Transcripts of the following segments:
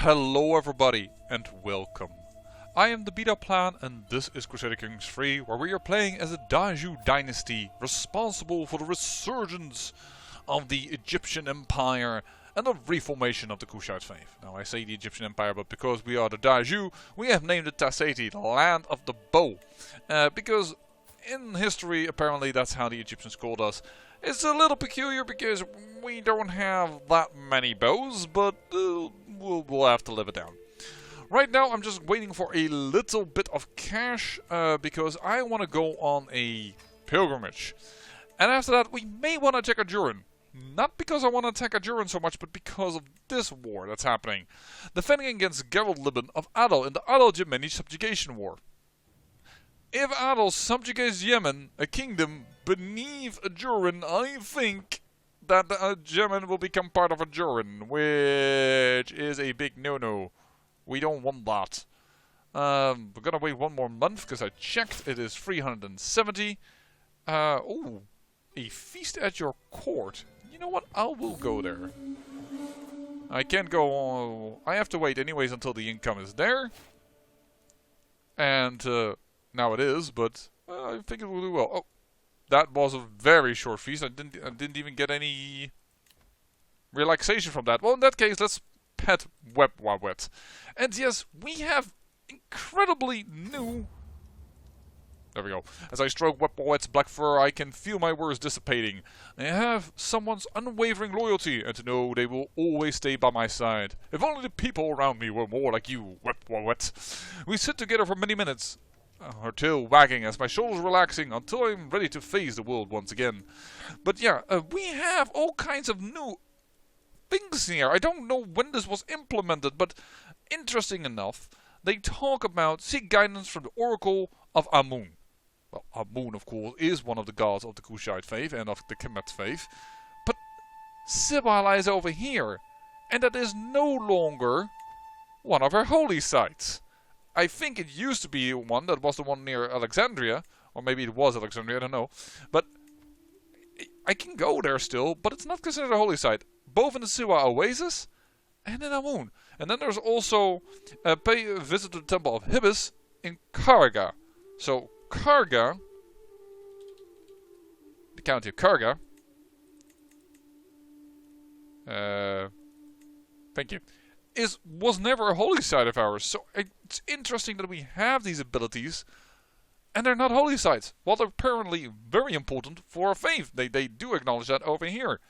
Hello everybody and welcome. I am the Beta Plan and this is CK3 where we are playing as a Daiju dynasty responsible for the resurgence of the Egyptian Empire and the reformation of the Kushite faith. Now I say the Egyptian Empire, but because we are the Daiju, we have named it Taseti, the land of the bow. Because in history apparently that's how the Egyptians called us. It's a little peculiar because we don't have that many bows, but we'll have to live it down. Right now I'm just waiting for a little bit of cash because I want to go on a pilgrimage. And after that we may want to attack Ajuran. Not because I want to attack Ajuran so much, but because of this war that's happening. Defending against Gerald Liban of Adal in the Adal-Yemeni subjugation war. If Adal subjugates Yemen, a kingdom beneath Ajuran, I think that Yemen will become part of Ajuran, which is a big no-no. We don't want that. We're gonna wait one more month because I checked. It is 370. Ooh, a feast at your court. You know what? I will go there. I can't go on. I have to wait anyways until the income is there. And now it is, but I think it will do well. Oh, that was a very short feast. I didn't even get any relaxation from that. Well, in that case, let's pet Wet. And yes, we have incredibly new. There we go. As I stroke Wet's black fur, I can feel my words dissipating. I have someone's unwavering loyalty, and to know they will always stay by my side. If only the people around me were more like you, Wet. We sit together for many minutes, her tail wagging as my shoulders relaxing until I'm ready to face the world once again. But yeah, we have all kinds of new things here. I don't know when this was implemented, but interesting enough, they talk about seek guidance from the Oracle of Amun. Well, Amun, of course, is one of the gods of the Kushite faith and of the Kemet faith. But Sibyl lies over here, and that is no longer one of her holy sites. I think it used to be one, that was the one near Alexandria, or maybe it was Alexandria, I don't know. But I can go there still, but it's not considered a holy site. Both in the Siwa Oasis and in Amun. And then there's also pay a visit to the temple of Hibis in Karga. So Karga, the county of Karga, thank you, was never a holy site of ours. So it's interesting that we have these abilities and they're not holy sites. Well, they're apparently very important for our faith. They do acknowledge that over here.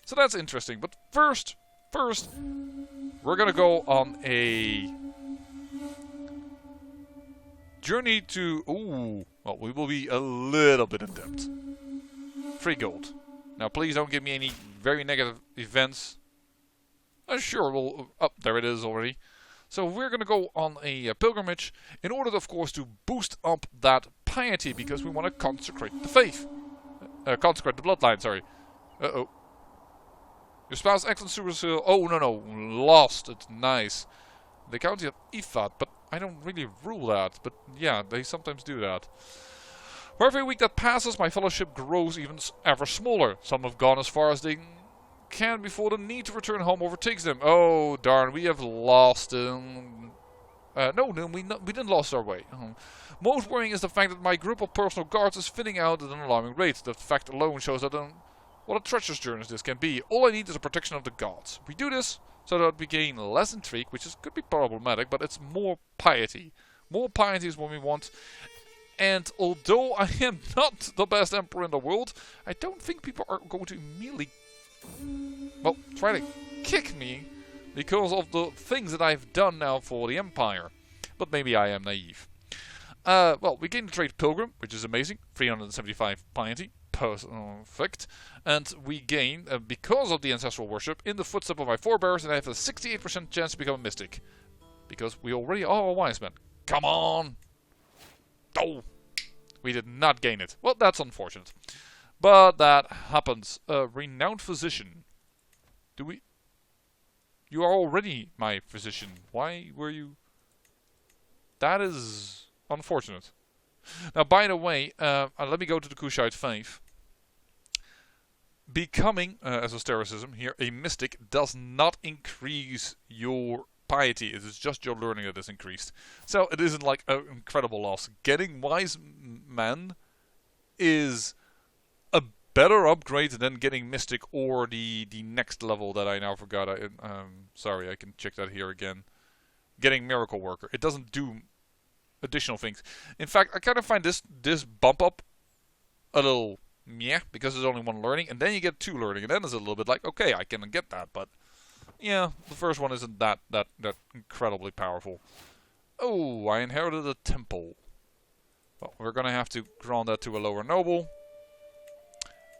So that's interesting. But first, we're gonna go on a journey to. Ooh, well, we will be a little bit in debt. 3 gold. Now, please don't give me any very negative events. Sure, well, there it is already. So we're gonna go on a pilgrimage in order, of course, to boost up that piety because we want to consecrate the faith, consecrate the bloodline. Sorry. Uh-oh. Your spouse excellent super. Oh no, lost. It's nice. The county of Ifat, but I don't really rule that. But yeah, they sometimes do that. For every week that passes, my fellowship grows even ever smaller. Some have gone as far as they can before the need to return home overtakes them. Oh darn, we have lost them. No, we didn't lost our way. Most worrying is the fact that my group of personal guards is thinning out at an alarming rate. That fact alone shows that what a treacherous journey this can be. All I need is a protection of the gods. We do this so that we gain less intrigue, which could be problematic, but it's more piety. More piety is what we want. And although I am not the best emperor in the world, I don't think people are going to immediately, well, try to kick me because of the things that I've done now for the empire. But maybe I am naive. Well, we gain the trait Pilgrim, which is amazing. 375 piety. Perfect. And we gain, because of the ancestral worship, in the footstep of my forebears, and I have a 68% chance to become a mystic. Because we already are a wise man. Come on! Oh! We did not gain it. Well, that's unfortunate. But that happens. Renowned physician. Do we? You are already my physician. Why were you? That is unfortunate. Now, by the way, let me go to the Kushite faith. Becoming, as a astericism here, a mystic does not increase your piety. It is just your learning that is increased. So it isn't like an incredible loss. Getting wise men is a better upgrade than getting mystic or the next level that I now forgot. Sorry, I can check that here again. Getting miracle worker. It doesn't do additional things. In fact, I kind of find this bump up a little meh, because there's only one learning, and then you get 2 learning, and then it's a little bit like, okay, I can get that, but yeah, the first one isn't that incredibly powerful. Oh, I inherited a temple. Well, we're gonna have to grant that to a lower noble,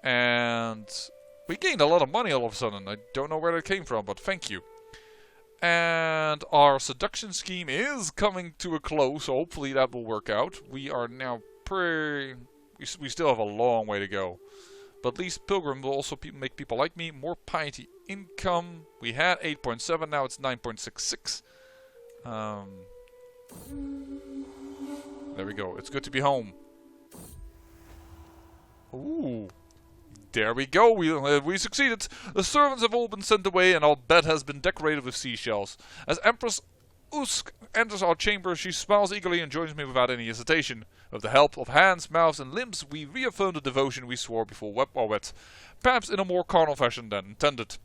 and we gained a lot of money all of a sudden. I don't know where that came from, but thank you. And our seduction scheme is coming to a close, so hopefully that will work out. We are now we still have a long way to go. But at least Pilgrim will also make people like me. More piety income. We had 8.7, now it's 9.66. There we go. It's good to be home. Ooh. There we go. We succeeded. The servants have all been sent away and our bed has been decorated with seashells. As Empress Usk enters our chamber, she smiles eagerly and joins me without any hesitation. With the help of hands, mouths and limbs, we reaffirm the devotion we swore before our wed, perhaps in a more carnal fashion than intended.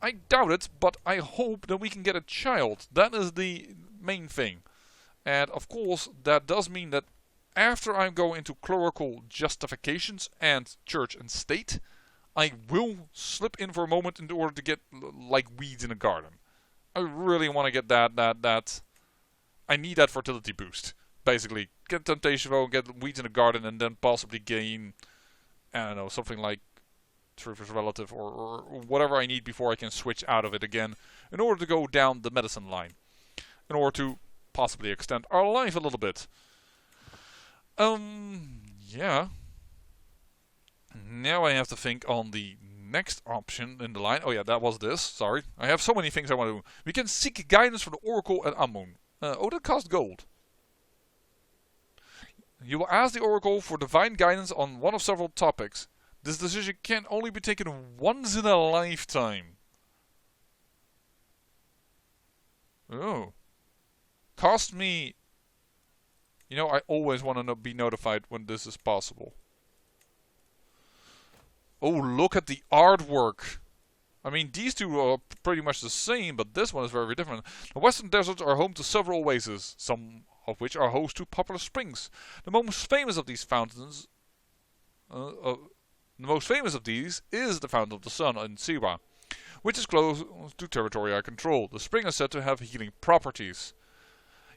I doubt it, but I hope that we can get a child. That is the main thing. And of course, that does mean that after I go into clerical justifications and church and state, I will slip in for a moment in order to get like weeds in a garden. I really want to get that. I need that fertility boost. Basically, get temptation vote, get weeds in a garden, and then possibly gain, I don't know, something like Terrific Relative or whatever I need before I can switch out of it again in order to go down the medicine line. In order to possibly extend our life a little bit. Yeah. Now I have to think on the next option in the line. Oh yeah, that was this. Sorry. I have so many things I want to do. We can seek guidance from the Oracle at Amun. Oh, that costs gold. You will ask the Oracle for divine guidance on one of several topics. This decision can only be taken once in a lifetime. Oh. Cost me... You know, I always want to be notified when this is possible. Oh, look at the artwork. I mean, these two are pretty much the same, but this one is very different. The western deserts are home to several oases, some of which are host to popular springs. The most famous of these fountains... the most famous of these is the Fountain of the Sun in Siwa, which is close to territory I control. The spring is said to have healing properties.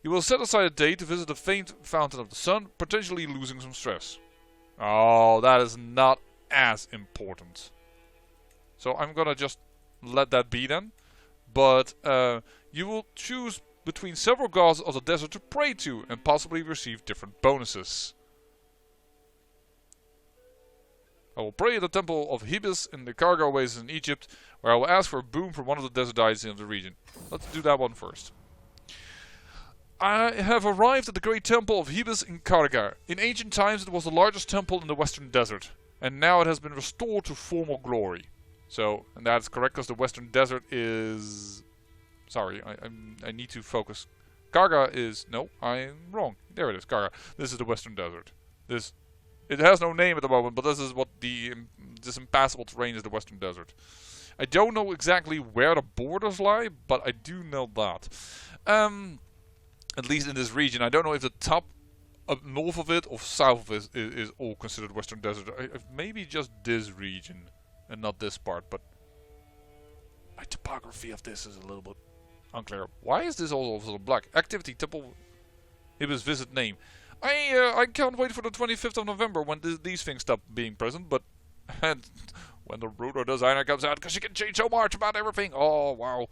You will set aside a day to visit the famed Fountain of the Sun, potentially losing some stress. Oh, that is not as important. So I'm gonna just let that be then. But you will choose between several gods of the desert to pray to and possibly receive different bonuses. I will pray at the temple of Hebes in the Karga oasis in Egypt, where I will ask for a boon from one of the desert deities of the region. Let's do that one first. I have arrived at the great temple of Hebes in Karga. In ancient times it was the largest temple in the western desert, and now it has been restored to former glory. So, and that's correct because the western desert is... Sorry, I need to focus. Karga is... No, I'm wrong. There it is, Karga. This is the western desert. It has no name at the moment, but this is what this impassable terrain is, the western desert. I don't know exactly where the borders lie, but I do know that. At least in this region. I don't know if the top north of it or south of it is all considered western desert. Maybe just this region and not this part, but my topography of this is a little bit unclear. Why is this all of a sudden black? Activity, temple, Ibis visit name. I can't wait for the 25th of November when these things stop being present, but and when the Ruler designer comes out, because she can change so much about everything. Oh, wow.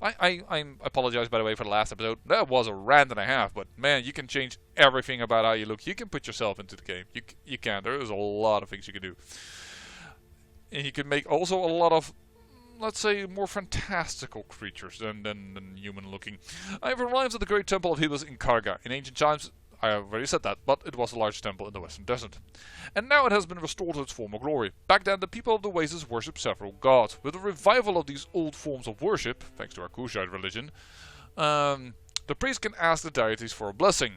I apologize, by the way, for the last episode. That was a rant and a half, but man, you can change everything about how you look. You can put yourself into the game. You can. There is a lot of things you can do. And you can make also a lot of, let's say, more fantastical creatures than human looking. I have arrived at the great temple of Hebes in Karga. In ancient times, I have already said that, but it was the largest temple in the western desert. And now it has been restored to its former glory. Back then, the people of the oasis worshipped several gods. With the revival of these old forms of worship, thanks to our Kushite religion, The priest can ask the deities for a blessing.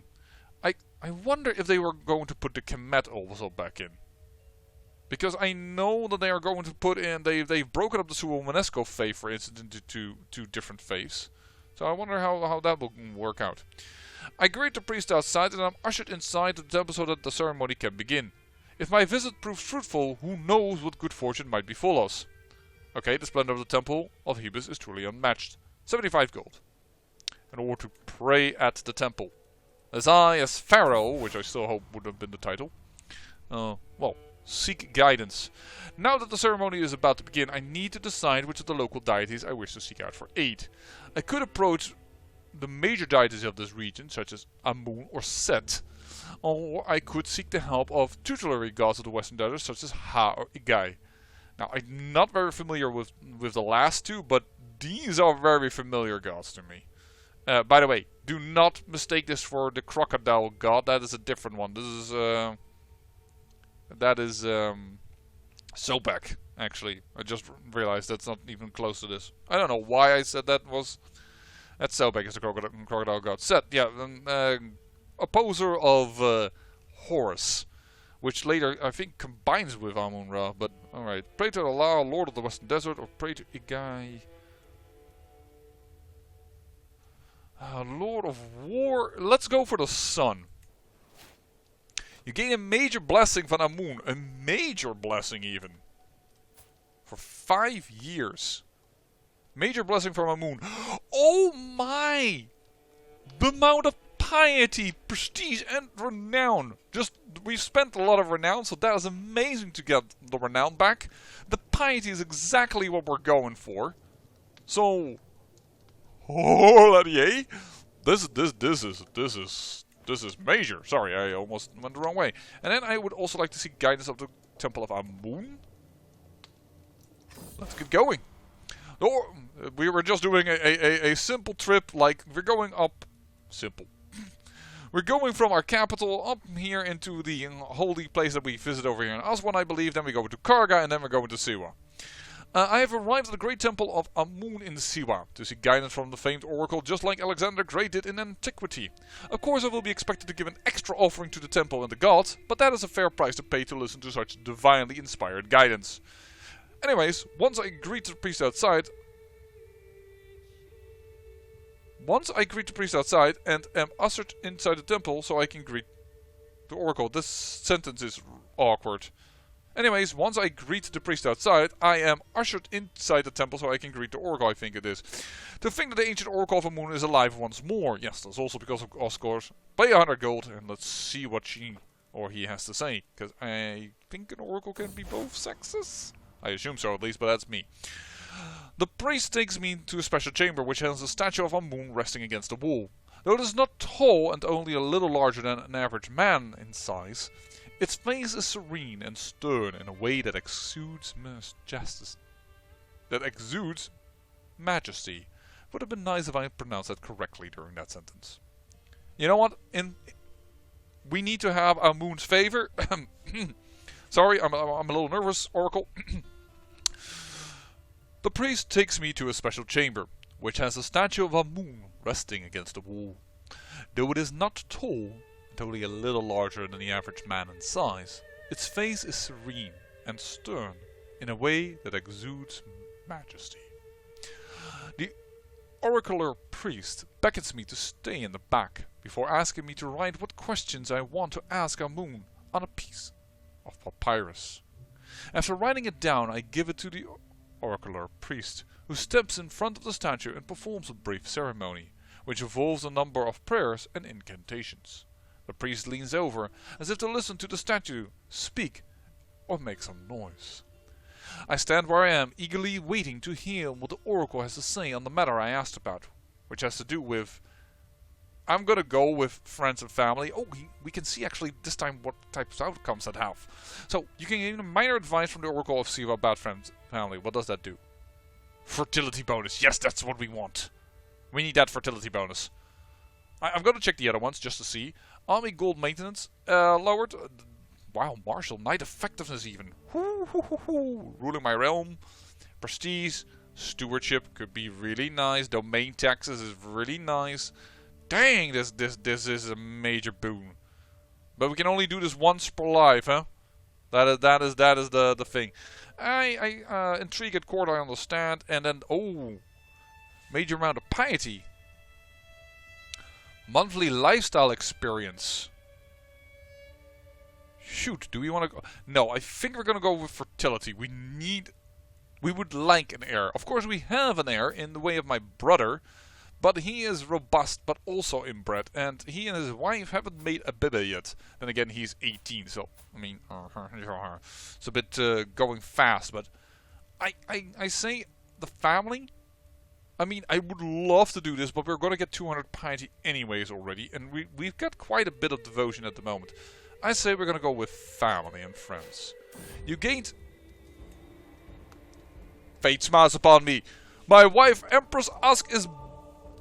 I wonder if they were going to put the Kemet also back in. Because I know that they are going to put in, they've broken up the Suomonesco faith, for instance, into two different faiths. So I wonder how that will work out. I greet the priest outside and I'm ushered inside the temple so that the ceremony can begin. If my visit proves fruitful, who knows what good fortune might befall us. Okay, the splendor of the temple of Hebus is truly unmatched. 75 gold. In order to pray at the temple. As I, as Pharaoh, which I still hope would have been the title, well, seek guidance. Now that the ceremony is about to begin, I need to decide which of the local deities I wish to seek out for aid. I could approach the major deities of this region, such as Amun or Set, or I could seek the help of tutelary gods of the Western Desert, such as Ha or Igai. Now, I'm not very familiar with the last two, but these are very familiar gods to me. By the way, do not mistake this for the crocodile god. That is a different one. This is Sobek, actually. I just realized that's not even close to this. I don't know why I said that was. That's Sobek is the crocodile god. Set, yeah, opposer of Horus, which later I think combines with Amun-Ra. But alright, pray to Allah, Lord of the Western Desert, or pray to Igai. Lord of War. Let's go for the sun. You gain a major blessing from Amun. A major blessing even. For 5 years. Major blessing from Amun. Oh my! The amount of piety, prestige, and renown. We've spent a lot of renown, so that is amazing to get the renown back. The piety is exactly what we're going for. So... oh, yay! This is major. Sorry, I almost went the wrong way. And then I would also like to see guidance of the Temple of Amun. Let's get going. Or we were just doing a simple trip, like we're going up. Simple. We're going from our capital up here into the holy place that we visit over here in Aswan, I believe. Then we go to Karga, and then we're going to Siwa. I have arrived at the great temple of Amun in Siwa to seek guidance from the famed oracle, just like Alexander the Great did in antiquity. Of course, I will be expected to give an extra offering to the temple and the gods, but that is a fair price to pay to listen to such divinely inspired guidance. Anyways, once I greet the priest outside and am ushered inside the temple so I can greet the oracle. This sentence is awkward. Anyways, once I greet the priest outside, I am ushered inside the temple so I can greet the oracle, I think it is. To think that the ancient oracle of Amun is alive once more. Yes, that's also because of Oscor's. Pay 100 gold and let's see what she or he has to say. Because I think an oracle can be both sexes. I assume so at least, but that's me. The priest takes me to a special chamber which has a statue of Amun resting against the wall. Though it is not tall and only a little larger than an average man in size, its face is serene and stern in a way that exudes majesty. Would have been nice if I had pronounced that correctly during that sentence. You know what? We need to have Amun's favor. Sorry, I'm a little nervous, Oracle. The priest takes me to a special chamber, which has a statue of Amun resting against the wall. Though it is not tall, and only a little larger than the average man in size, its face is serene and stern in a way that exudes majesty. The oracular priest beckons me to stay in the back before asking me to write what questions I want to ask Amun on a piece of papyrus. After writing it down, I give it to the oracular priest, who steps in front of the statue and performs a brief ceremony, which involves a number of prayers and incantations. The priest leans over, as if to listen to the statue speak or make some noise. I stand where I am, eagerly waiting to hear what the oracle has to say on the matter I asked about, which has to do with... I'm gonna go with friends and family. Oh, we can see actually this time what types of outcomes that have. So, you can get minor advice from the oracle of Siwa about friends and family. What does that do? Fertility bonus. Yes, that's what we want. We need that fertility bonus. I'm gonna check the other ones just to see. Army gold maintenance lowered. Wow, martial knight effectiveness even. Ruling my realm. Prestige. Stewardship could be really nice. Domain taxes is really nice. Dang, this is a major boon. But we can only do this once per life, huh? That is the thing. I intrigue at court, I understand, and then major amount of piety. Monthly lifestyle experience. Shoot, do we want to go? No, I think we're gonna go with fertility. We would like an heir. Of course, we have an heir in the way of my brother, but he is robust, but also inbred, and he and his wife haven't made a baby yet. Then again, he's 18, so I mean, it's a bit going fast. But I say the family. I mean, I would love to do this, but we're gonna get 200 piety anyways already, and we've got quite a bit of devotion at the moment. I say we're gonna go with family and friends. You gained. Fate smiles upon me. My wife, Empress Ask, is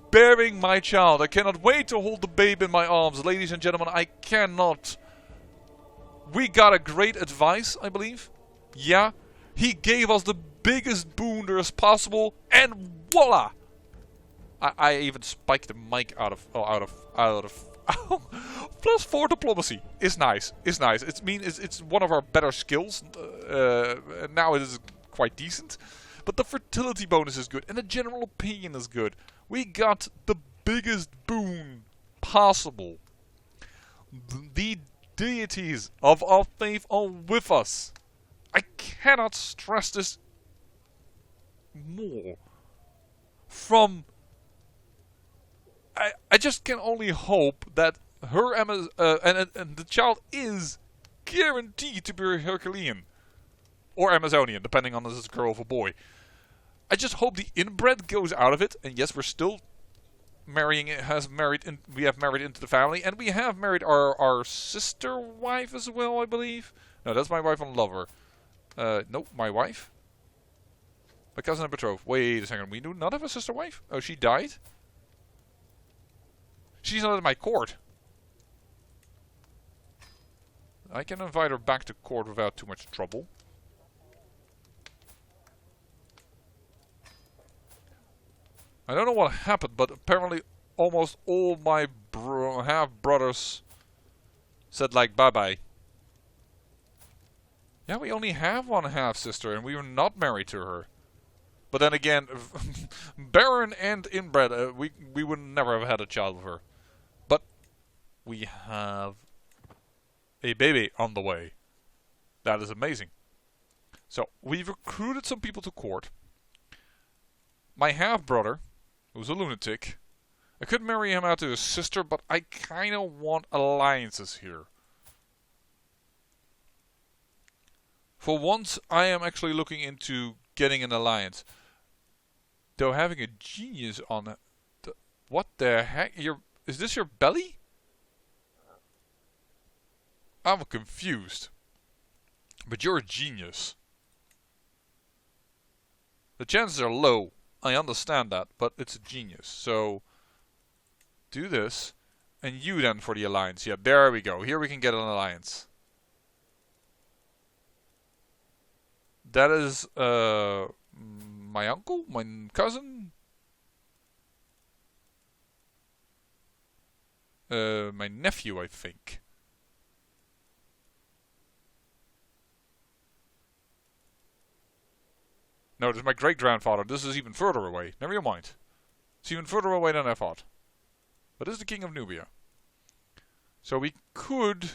bearing my child. I cannot wait to hold the babe in my arms. Ladies and gentlemen, I cannot. We got a great advice, I believe. Yeah, he gave us the biggest boon there is possible, and voila! I even spiked the mic out of +4 diplomacy is nice. It's one of our better skills. Now it is quite decent. But the fertility bonus is good, and the general opinion is good. We got the biggest boon possible. The deities of our faith are with us. I cannot stress this more. I just can only hope that her and the child is guaranteed to be Herculean. Or Amazonian, depending on if it's a girl or a boy. I just hope the inbred goes out of it. And yes, we're still marrying. We have married into the family, and we have married our sister wife as well, I believe. No, that's my wife and lover. Nope, my wife. My cousin and betrothed. Wait a second, we do not have a sister wife? Oh, she died? She's not in my court. I can invite her back to court without too much trouble. I don't know what happened, but apparently almost all my half-brothers said like bye-bye. Yeah, we only have one half-sister and we were not married to her. But then again, barren and inbred, we would never have had a child with her. But we have a baby on the way. That is amazing. So, we've recruited some people to court. My half-brother, who's a lunatic, I could marry him out to his sister, but I kind of want alliances here. For once, I am actually looking into getting an alliance. Though having a genius on it. What the heck? Is this your belly? I'm confused. But you're a genius. The chances are low. I understand that, but it's a genius. So, do this. And you then for the alliance. Yeah, there we go. Here we can get an alliance. That is my uncle, my cousin, my nephew, I think. No, this is my great-grandfather. This is even further away. Never mind. It's even further away than I thought. But this is the king of Nubia. So we could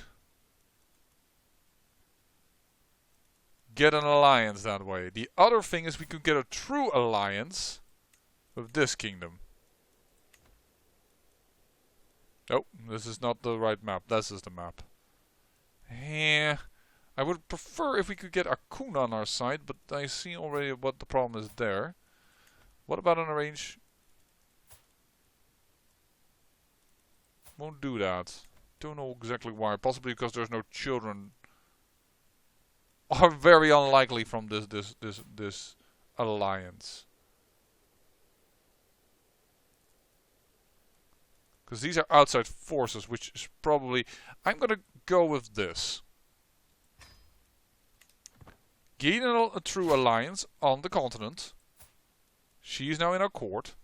get an alliance that way. The other thing is we could get a true alliance with this kingdom. Oh, this is not the right map. This is the map. Yeah, I would prefer if we could get Akun on our side, but I see already what the problem is there. What about an arrange? Won't do that. Don't know exactly why. Possibly because there's no children. Are very unlikely from this alliance. Because these are outside forces, which is probably... I'm gonna go with this. Gain a true alliance on the continent. She is now in our court.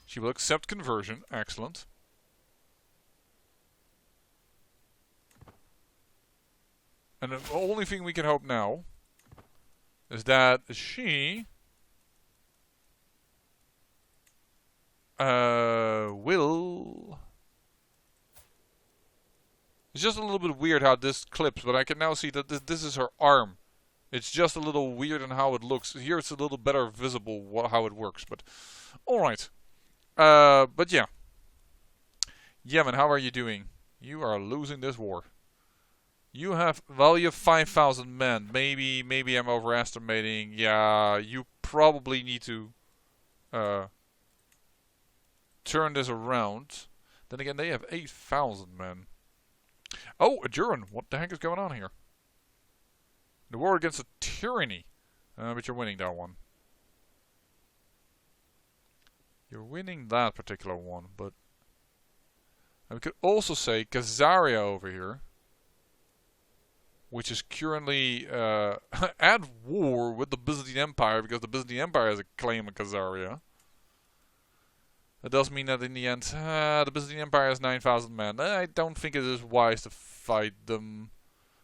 She will accept conversion. Excellent. And the only thing we can hope now is that she will... It's just a little bit weird how this clips, but I can now see that this is her arm. It's just a little weird in how it looks. Here it's a little better visible how it works, but... Alright. But yeah. Yemen, how are you doing? You are losing this war. You have 5,000 men. Maybe I'm overestimating. Yeah, you probably need to turn this around. Then again, they have 8,000 men. Oh, a Duran. What the heck is going on here? The war against a tyranny. But you're winning that one. You're winning that particular one, but... And we could also say Khazaria over here, which is currently at war with the Byzantine Empire, because the Byzantine Empire has a claim on Khazaria. That does mean that in the end, the Byzantine Empire has 9,000 men. I don't think it is wise to fight them,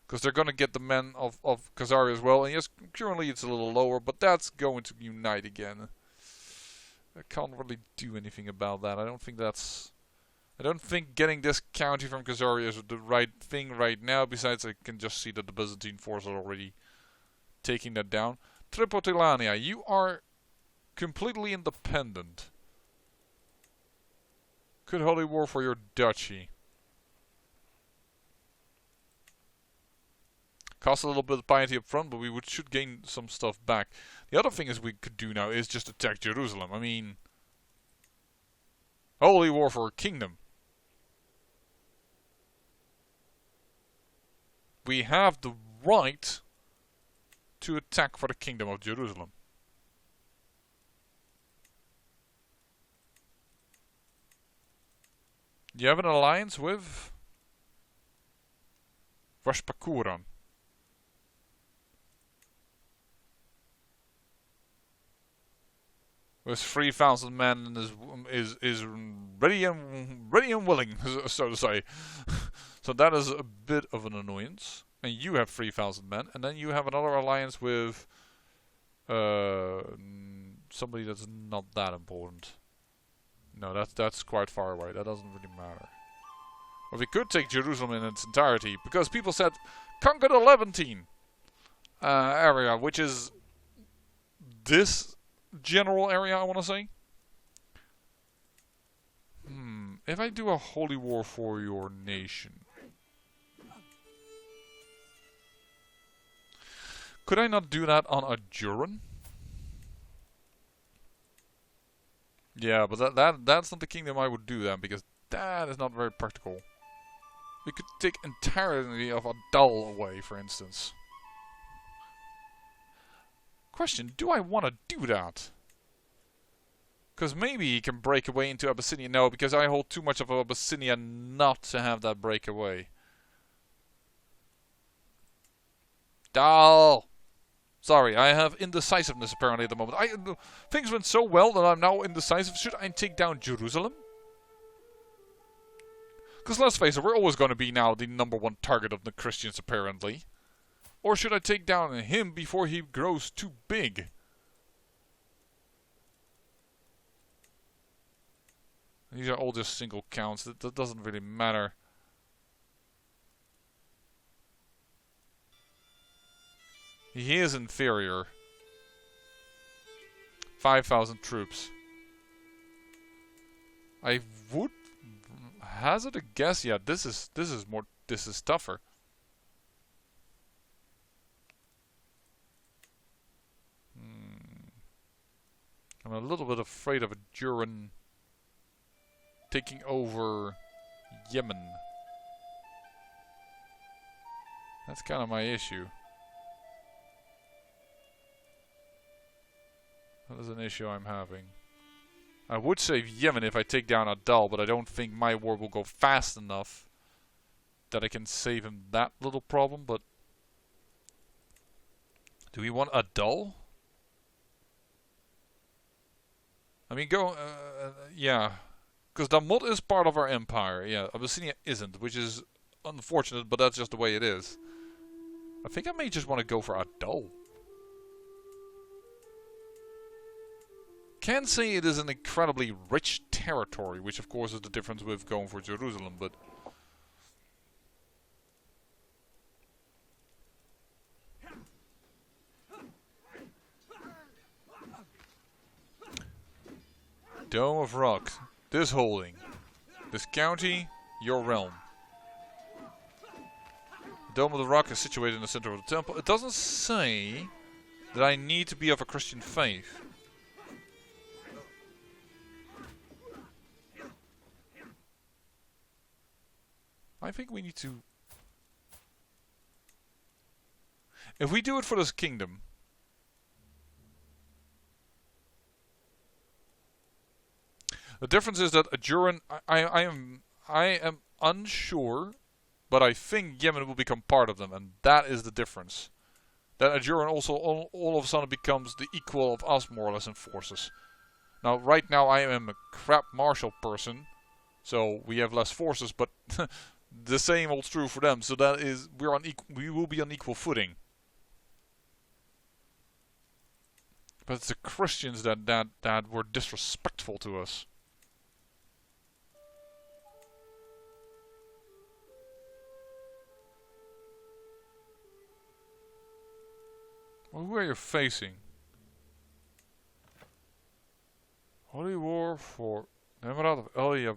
because they're going to get the men of Khazaria as well. And yes, currently it's a little lower, but that's going to unite again. I can't really do anything about that. I don't think getting this county from Khazaria is the right thing right now. Besides, I can just see that the Byzantine forces are already taking that down. Tripolitania, you are completely independent. Could holy war for your duchy. Cost a little bit of piety up front, but we should gain some stuff back. The other thing is we could do now is just attack Jerusalem. I mean, holy war for a kingdom. We have the right to attack for the kingdom of Jerusalem. You have an alliance with Vashpakuran. With 3,000 men and is ready and willing, so to say. So that is a bit of an annoyance. And you have 3,000 men, and then you have another alliance with somebody that's not that important. No, that's quite far away. That doesn't really matter. But we could take Jerusalem in its entirety, because people said conquer the Levantine area, which is this general area, I want to say. If I do a holy war for your nation, could I not do that on a Duran? Yeah, but that's not the kingdom I would do then, because that is not very practical. We could take entirely of Adal away, for instance. Question, do I want to do that? Because maybe he can break away into Abyssinia. No, because I hold too much of Abyssinia not to have that break away. Dal! Sorry, I have indecisiveness apparently at the moment. Things went so well that I'm now indecisive. Should I take down Jerusalem? Because let's face it, we're always going to be now the #1 target of the Christians apparently. Or should I take down him before he grows too big? These are all just single counts. That doesn't really matter. He is inferior. 5,000 troops. I would hazard a guess. Yeah, this is tougher. I'm a little bit afraid of a Duran taking over Yemen. That's kind of my issue. That is an issue I'm having. I would save Yemen if I take down Adal, but I don't think my war will go fast enough that I can save him that little problem. But do we want Adal? I mean, yeah. Because Damot is part of our empire. Yeah, Abyssinia isn't, which is unfortunate, but that's just the way it is. I think I may just want to go for Adal. Can say it is an incredibly rich territory, which of course is the difference with going for Jerusalem, but... Dome of Rock. This holding. This county, your realm. The Dome of the Rock is situated in the center of the temple. It doesn't say that I need to be of a Christian faith. I think we need to... If we do it for this kingdom... The difference is that Ajuran, I am unsure, but I think Yemen will become part of them, and that is the difference. That Ajuran also all of a sudden becomes the equal of us, more or less, in forces. Now, right now I am a crap martial person, so we have less forces, but the same holds true for them. So that is, we will be on equal footing. But it's the Christians that were disrespectful to us. Well, who are you facing? Holy War for the Emirate of Elia.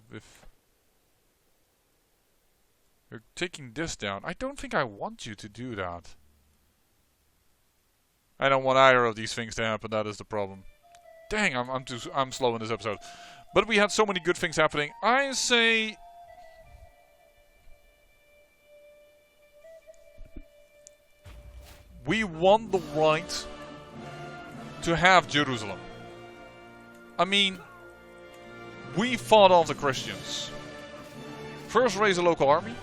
You're taking this down. I don't think I want you to do that. I don't want either of these things to happen. That is the problem. Dang, I'm slow in this episode. But we had so many good things happening. I say... We want the right to have Jerusalem. I mean, we fought off the Christians. First, raise a local army.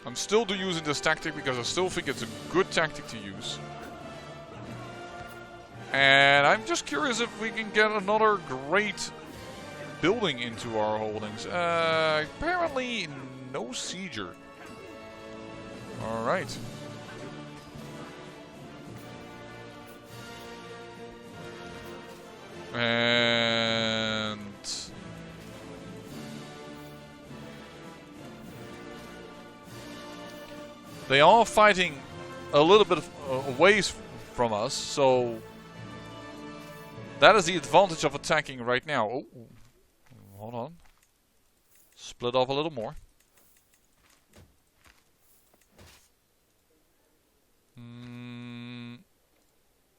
I'm still using this tactic because I still think it's a good tactic to use. And I'm just curious if we can get another great building into our holdings. Apparently, no sieger. Alright. And they are fighting a little bit away from us, so that is the advantage of attacking right now. Oh, hold on. Split off a little more.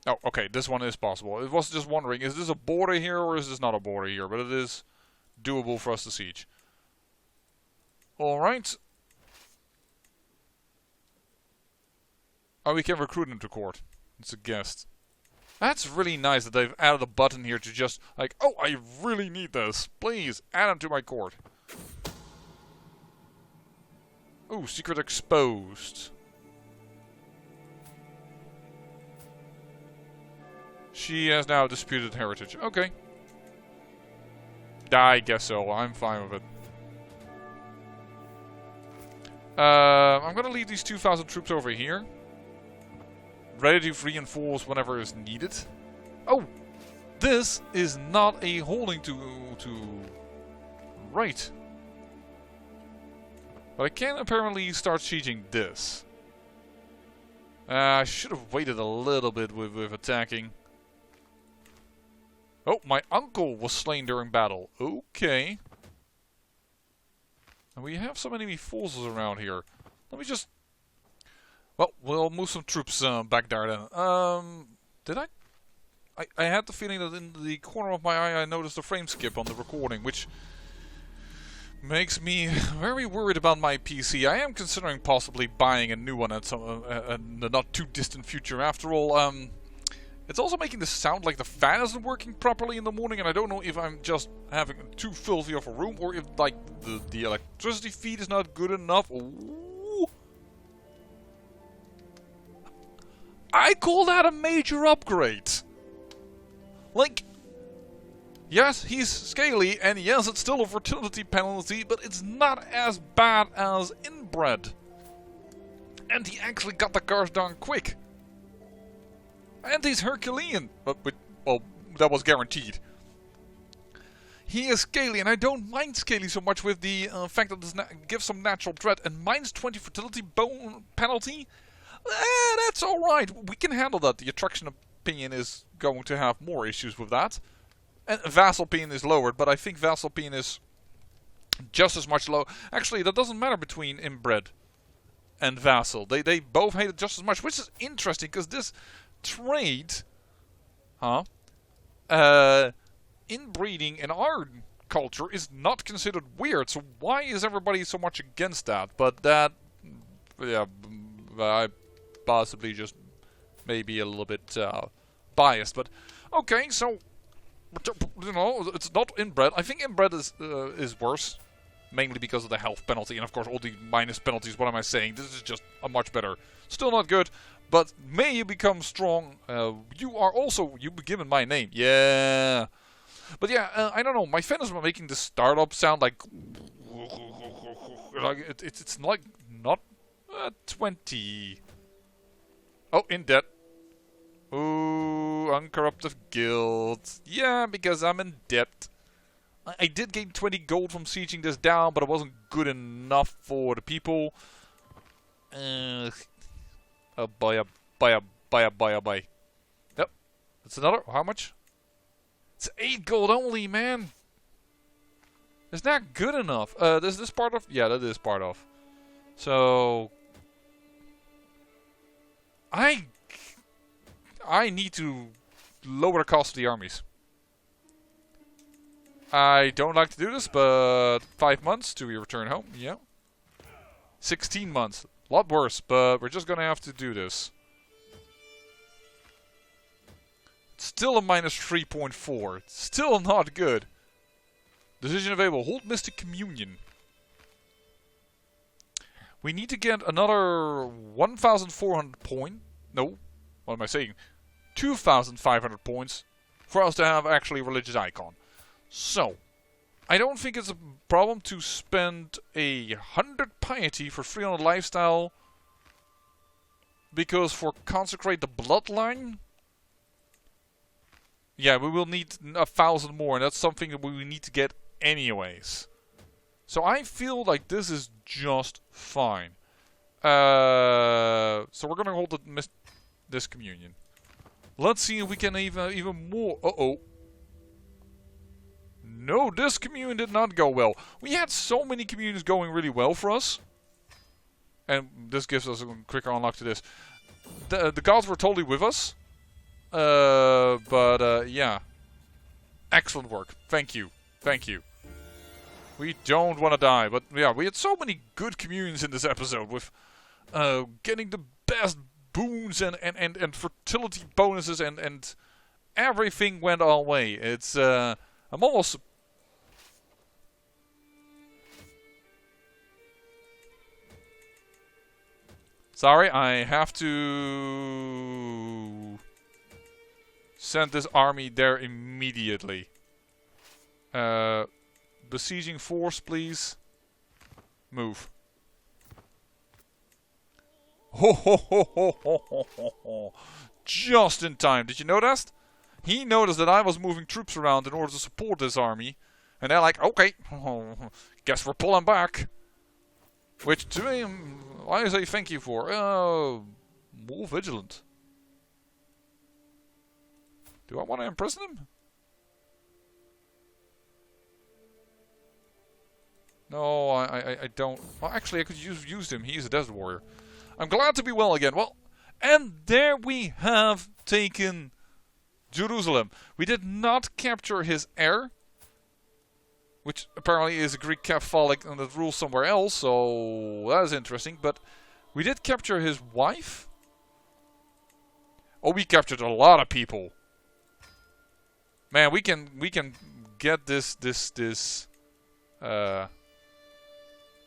Oh, okay, this one is possible. I was just wondering, is this a border here or is this not a border here? But it is doable for us to siege. Alright. Oh, we can recruit him to court. It's a guest. That's really nice that they've added a button here to just, like, oh, I really need this. Please, add him to my court. Oh, secret exposed. She has now disputed heritage. Okay. I guess so. I'm fine with it. I'm gonna leave these 2,000 troops over here. Ready to reinforce whenever is needed. Oh! This is not a holding to... Right. But I can apparently start sieging this. I should have waited a little bit with attacking. Oh, my uncle was slain during battle. Okay. And we have some enemy forces around here. Let me just... Well, we'll move some troops back there then. Did I had the feeling that in the corner of my eye I noticed a frame skip on the recording, which makes me very worried about my PC. I am considering possibly buying a new one at some in the not too distant future. After all, it's also making this sound like the fan isn't working properly in the morning, and I don't know if I'm just having too filthy of a room or if like the electricity feed is not good enough. Ooh. I call that a major upgrade. Like, Yes, he's scaly, and yes, it's still a fertility penalty, but it's not as bad as inbred. And he actually got the cars done quick. And he's Herculean. Well, that was guaranteed. He is scaly, and I don't mind scaly so much with the fact that this gives some natural threat. And minus 20 fertility bone penalty? That's alright. We can handle that. The attraction opinion is going to have more issues with that. And vassal opinion is lowered, but I think vassal opinion is just as much low. Actually, that doesn't matter between inbred and vassal. They both hate it just as much, which is interesting, because this trade, inbreeding in our culture is not considered weird. So why is everybody so much against that? But that, yeah, I possibly just maybe a little bit biased. But okay, so you know, it's not inbred. I think inbred is worse, mainly because of the health penalty and of course all the minus penalties. What am I saying? This is just a much better. Still not good, but may you become strong. You be given my name. Yeah. But yeah, I don't know. My fan is making the startup sound like it's like not 20. Oh, in debt. Ooh, uncorrupted guild. Yeah, because I'm in debt. I did gain 20 gold from sieging this down, but it wasn't good enough for the people. Buy. Yep. That's another. How much? It's 8 gold only, man. Is that good enough? Is this part of? Yeah, that is part of. So I need to lower the cost of the armies. I don't like to do this, but 5 months to return home. Yeah. 16 months. A lot worse, but we're just gonna have to do this. Still a minus 3.4. Still not good. Decision available. Hold Mystic Communion. We need to get another 1,400 points. No. What am I saying? 2,500 points for us to have actually religious icon. So, I don't think it's a problem to spend 100 piety for 300 lifestyle. Because for consecrate the bloodline, yeah, we will need 1,000 more, and that's something that we need to get anyways. So I feel like this is just fine. So we're gonna hold this communion. Let's see if we can even more. Uh-oh. No, this communion did not go well. We had so many communions going really well for us. And this gives us a quicker unlock to this. The gods were totally with us. Yeah. Excellent work. Thank you. Thank you. We don't want to die. But yeah, we had so many good communions in this episode. With getting the best boons and fertility bonuses and everything went our way. It's I'm almost. Sorry, I have to send this army there immediately. Besieging force, please. Move. Ho ho ho ho ho ho ho ho. Just in time. Did you notice? He noticed that I was moving troops around in order to support this army. And they're like, okay, guess we're pulling back. Which to me, I say thank you for. More vigilant. Do I want to imprison him? No, I don't. Well, actually, I could use him. He's a desert warrior. I'm glad to be well again. Well, and there we have taken Jerusalem. We did not capture his heir, which apparently is a Greek Catholic and that rules somewhere else, so that is interesting. But we did capture his wife. Oh, we captured a lot of people. Man, we can get this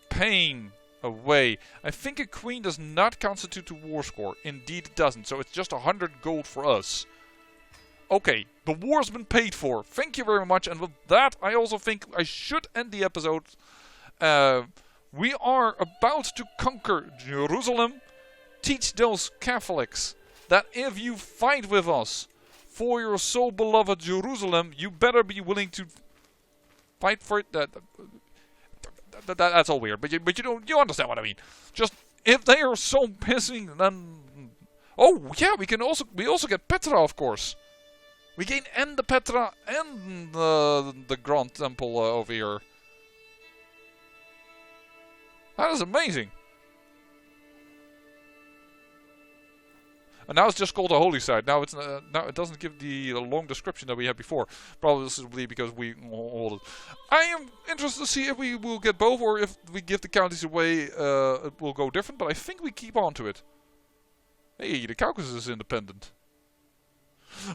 pain away. I think a queen does not constitute a war score. Indeed, it doesn't. So it's just 100 gold for us. okay, the war's been paid for. Thank you very much. And with that, I also think I should end the episode. We are about to conquer Jerusalem. Teach those Catholics that if you fight with us for your so beloved Jerusalem, you better be willing to fight for it. That's all weird, but you understand what I mean. Just if they are so pissing, then oh yeah, we also get Petra, of course. We gain and the Petra and the Grand Temple over here. That is amazing. And now it's just called a holy site. Now it's now it doesn't give the long description that we had before. Probably because we hold it. I am interested to see if we will get both, or if we give the counties away, it will go different. But I think we keep on to it. Hey, the Caucasus is independent.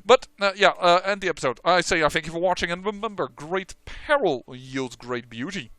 But yeah, end the episode. I say thank you for watching, and remember, great peril yields great beauty.